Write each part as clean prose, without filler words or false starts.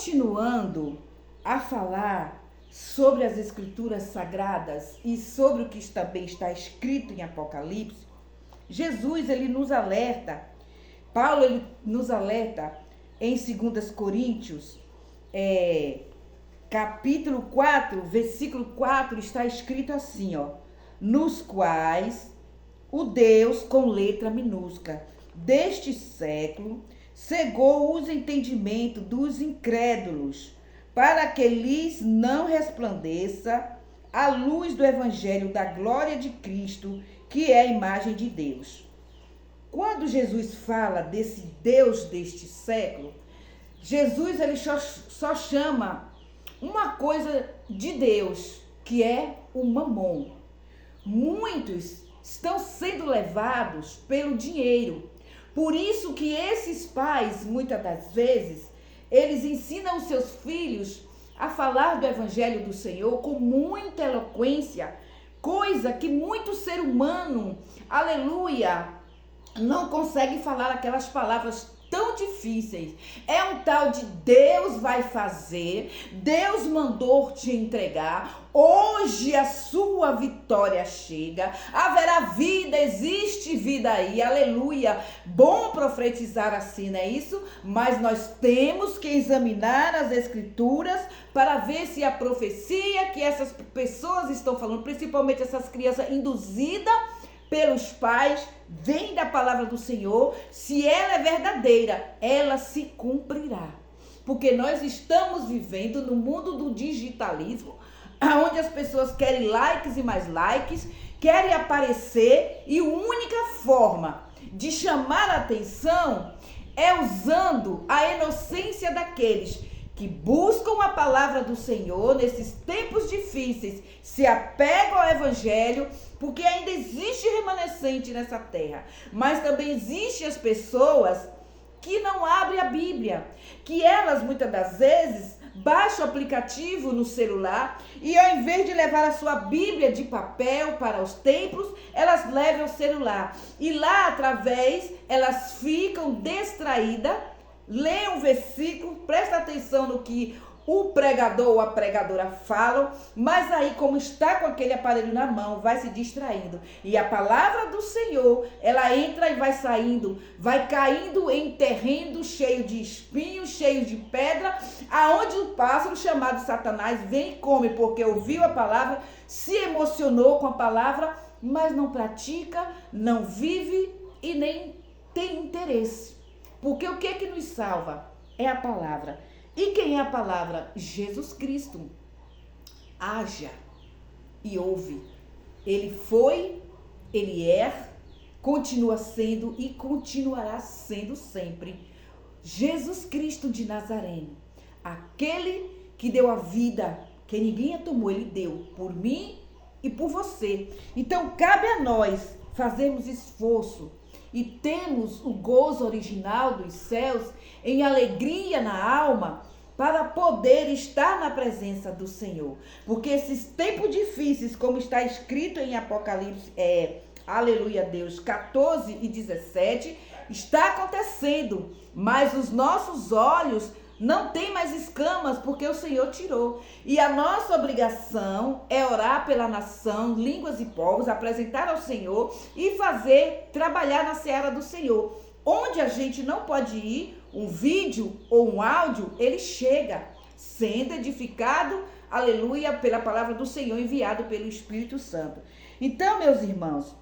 continuando a falar sobre as Escrituras Sagradas e sobre o que também está escrito em Apocalipse, Jesus, ele nos alerta, Paulo, ele nos alerta em 2 Coríntios, capítulo 4, versículo 4, está escrito assim, ó: nos quais o Deus, com letra minúscula, deste século, cegou os entendimentos dos incrédulos, para que lhes não resplandeça a luz do evangelho da glória de Cristo, que é a imagem de Deus. Quando Jesus fala desse Deus deste século, Jesus ele só chama uma coisa de Deus, que é o mamon. Muitos estão sendo levados pelo dinheiro. Por isso que esses pais, muitas das vezes, eles ensinam os seus filhos a falar do evangelho do Senhor com muita eloquência, coisa que muito ser humano, aleluia, não consegue falar aquelas palavras tão difíceis. É um tal de Deus vai fazer, Deus mandou te entregar, hoje a sua vitória chega, haverá vida, existe vida aí, aleluia. Bom profetizar assim, não é isso? Mas nós temos que examinar as Escrituras para ver se a profecia que essas pessoas estão falando, principalmente essas crianças induzidas pelos pais, vem da palavra do Senhor. Se ela é verdadeira, ela se cumprirá. Porque nós estamos vivendo no mundo do digitalismo, onde as pessoas querem likes e mais likes, querem aparecer, e a única forma de chamar a atenção é usando a inocência daqueles que buscam a palavra do Senhor nesses tempos difíceis, se apegam ao evangelho, porque ainda existe remanescente nessa terra, mas também existem as pessoas que não abrem a Bíblia, que elas muitas das vezes baixam o aplicativo no celular e ao invés de levar a sua Bíblia de papel para os templos, elas levam o celular e lá através elas ficam distraídas, lê um versículo, presta atenção no que o pregador ou a pregadora falam, mas aí como está com aquele aparelho na mão, vai se distraindo. E a palavra do Senhor, ela entra e vai saindo, vai caindo em terreno cheio de espinhos, cheio de pedra, aonde o pássaro chamado Satanás vem e come, porque ouviu a palavra, se emocionou com a palavra, mas não pratica, não vive e nem tem interesse. Porque o que é que nos salva? É a palavra. E quem é a palavra? Jesus Cristo. Haja e ouve. Ele foi, ele é, continua sendo e continuará sendo sempre. Jesus Cristo de Nazaré. Aquele que deu a vida, que ninguém a tomou, ele deu por mim e por você. Então cabe a nós fazermos esforço e temos o gozo original dos céus em alegria na alma para poder estar na presença do Senhor. Porque esses tempos difíceis, como está escrito em Apocalipse, aleluia Deus, 14 e 17, está acontecendo, mas os nossos olhos não tem mais escamas, porque o Senhor tirou. E a nossa obrigação é orar pela nação, línguas e povos, apresentar ao Senhor e trabalhar na seara do Senhor. Onde a gente não pode ir, um vídeo ou um áudio, ele chega, sendo edificado, aleluia, pela palavra do Senhor, enviado pelo Espírito Santo. Então, meus irmãos,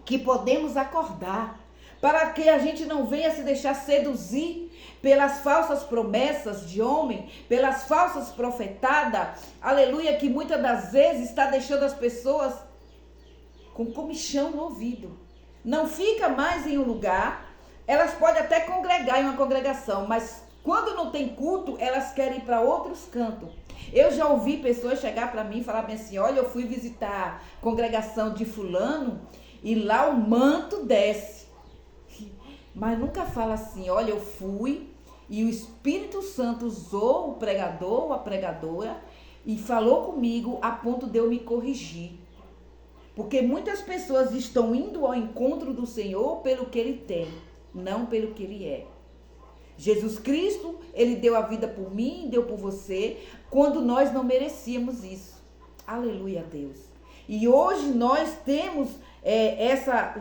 que podemos acordar, para que a gente não venha se deixar seduzir pelas falsas promessas de homem, pelas falsas profetadas, aleluia, que muitas das vezes está deixando as pessoas com comichão no ouvido. Não fica mais em um lugar, elas podem até congregar em uma congregação, mas quando não tem culto, elas querem ir para outros cantos. Eu já ouvi pessoas chegar para mim e falar bem assim, olha, eu fui visitar a congregação de fulano e lá o manto desce. Mas nunca fala assim, olha, eu fui e o Espírito Santo usou o pregador ou a pregadora e falou comigo a ponto de eu me corrigir. Porque muitas pessoas estão indo ao encontro do Senhor pelo que Ele tem, não pelo que Ele é. Jesus Cristo, ele deu a vida por mim, deu por você, quando nós não merecíamos isso. Aleluia a Deus. E hoje nós temos essa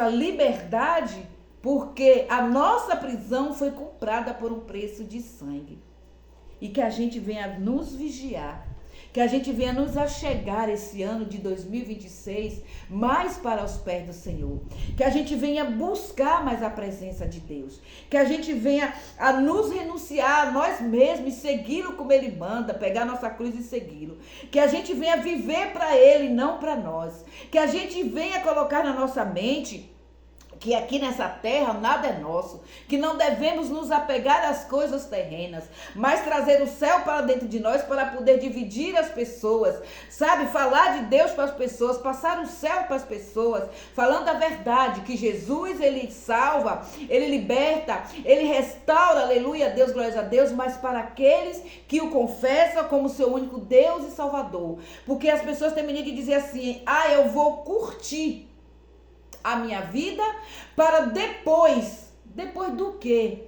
liberdade, porque a nossa prisão foi comprada por um preço de sangue. E que a gente venha nos vigiar, que a gente venha nos achegar esse ano de 2026 mais para os pés do Senhor. Que a gente venha buscar mais a presença de Deus. Que a gente venha a nos renunciar a nós mesmos e segui-lo como Ele manda, pegar nossa cruz e segui-lo. Que a gente venha viver para Ele, não para nós. Que a gente venha colocar na nossa mente que aqui nessa terra nada é nosso, que não devemos nos apegar às coisas terrenas, mas trazer o céu para dentro de nós para poder dividir as pessoas, sabe? Falar de Deus para as pessoas, passar o céu para as pessoas, falando a verdade, que Jesus, ele salva, ele liberta, ele restaura, aleluia, Deus, glórias a Deus, mas para aqueles que o confessam como seu único Deus e Salvador. Porque as pessoas têm mania de dizer assim, eu vou curtir a minha vida para depois do quê?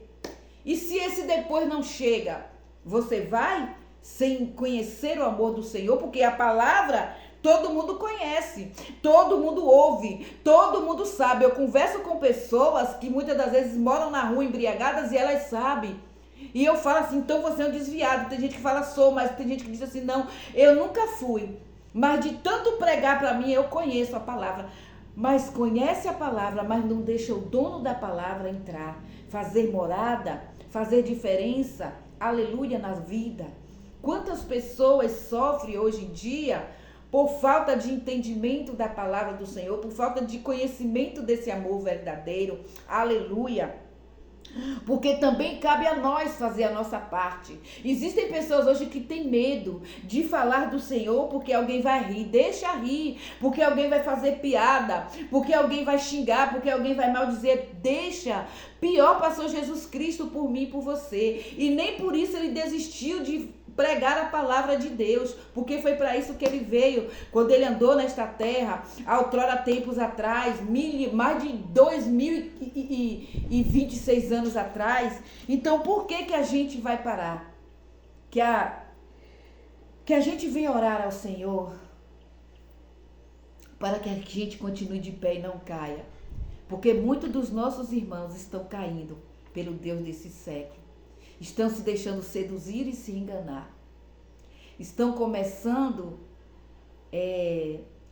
E se esse depois não chega, você vai sem conhecer o amor do Senhor? Porque a palavra todo mundo conhece, todo mundo ouve, todo mundo sabe. Eu converso com pessoas que muitas das vezes moram na rua embriagadas e elas sabem. E eu falo assim, então você é um desviado. Tem gente que fala sou, mas tem gente que diz assim, não, eu nunca fui. Mas de tanto pregar para mim, eu conheço a palavra. Mas conhece a palavra, mas não deixa o dono da palavra entrar, fazer morada, fazer diferença, aleluia, na vida. Quantas pessoas sofrem hoje em dia por falta de entendimento da palavra do Senhor, por falta de conhecimento desse amor verdadeiro, aleluia. Porque também cabe a nós fazer a nossa parte. Existem pessoas hoje que têm medo de falar do Senhor porque alguém vai rir. Deixa rir. Porque alguém vai fazer piada. Porque alguém vai xingar. Porque alguém vai maldizer. Deixa. Pior passou Jesus Cristo por mim e por você. E nem por isso ele desistiu de pregar a palavra de Deus, porque foi para isso que ele veio, quando ele andou nesta terra, outrora tempos atrás, mais de 2026 anos atrás. Então por que a gente vai parar? Que a gente venha orar ao Senhor, para que a gente continue de pé e não caia, porque muitos dos nossos irmãos estão caindo pelo Deus desse século. Estão se deixando seduzir e se enganar. Estão começando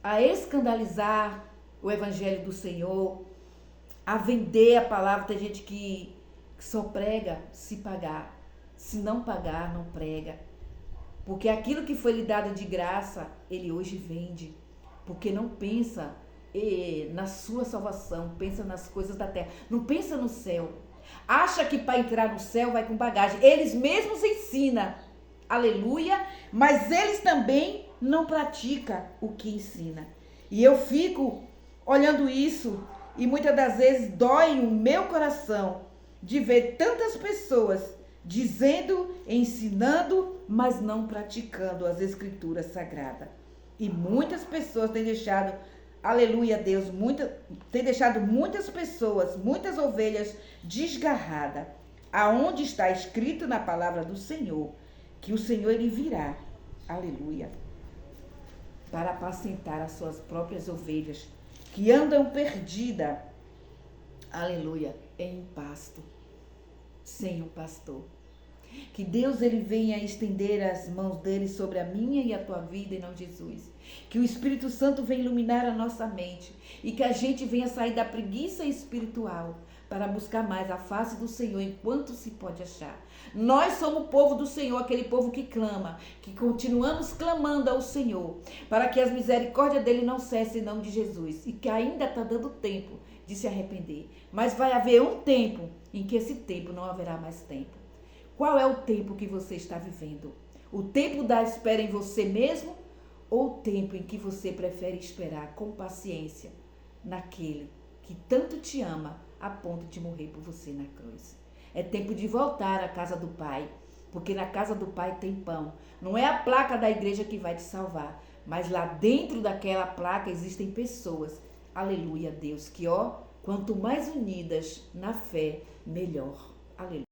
a escandalizar o evangelho do Senhor, a vender a palavra. Tem gente que só prega se pagar. Se não pagar, não prega. Porque aquilo que foi lhe dado de graça, ele hoje vende. Porque não pensa na sua salvação, pensa nas coisas da terra. Não pensa no céu. Acha que para entrar no céu vai com bagagem. Eles mesmos ensinam, aleluia, mas eles também não praticam o que ensina. E eu fico olhando isso e muitas das vezes dói o meu coração de ver tantas pessoas dizendo, ensinando, mas não praticando as escrituras sagradas. E muitas pessoas têm deixado, aleluia Deus, tem deixado muitas pessoas, muitas ovelhas desgarradas, aonde está escrito na palavra do Senhor, que o Senhor ele virá, aleluia, para apacentar as suas próprias ovelhas, que andam perdidas, aleluia, em pasto, sem um pastor. Que Deus ele venha estender as mãos dele sobre a minha e a tua vida em nome de Jesus. Que o Espírito Santo venha iluminar a nossa mente e que a gente venha sair da preguiça espiritual para buscar mais a face do Senhor enquanto se pode achar. Nós somos o povo do Senhor, aquele povo que clama, que continuamos clamando ao Senhor, para que as misericórdias dele não cessem em nome de Jesus, e que ainda está dando tempo de se arrepender. Mas vai haver um tempo em que esse tempo não haverá mais tempo. Qual é o tempo que você está vivendo? O tempo da espera em você mesmo ou o tempo em que você prefere esperar com paciência naquele que tanto te ama a ponto de morrer por você na cruz? É tempo de voltar à casa do Pai, porque na casa do Pai tem pão. Não é a placa da igreja que vai te salvar, mas lá dentro daquela placa existem pessoas, aleluia Deus, que Quanto mais unidas na fé, melhor. Aleluia.